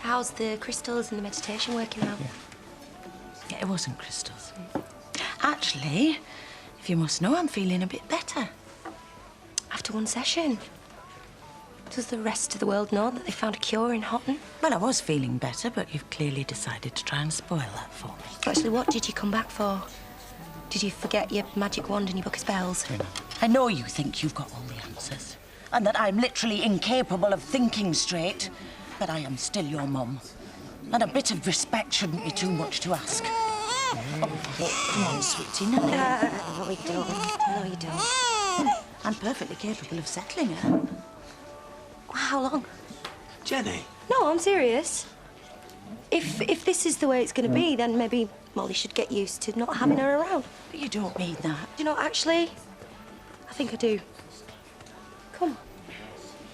How's the crystals and the meditation working out? Yeah, it wasn't crystals. Actually, if you must know, I'm feeling a bit better. After one session? Does the rest of the world know that they found a cure in Houghton? Well, I was feeling better, but you've clearly decided to try and spoil that for me. Actually, what did you come back for? Did you forget your magic wand and your book of spells? I know you think you've got all the answers, and that I'm literally incapable of thinking straight, but I am still your mum. And a bit of respect shouldn't be too much to ask. Oh, come on, sweetie, no. No, you don't. No, you don't. I'm perfectly capable of settling her. How long? Jenny. No, I'm serious. If this is the way it's going to be, then maybe Molly should get used to not having her around. But you don't mean that. You know, actually, I think I do.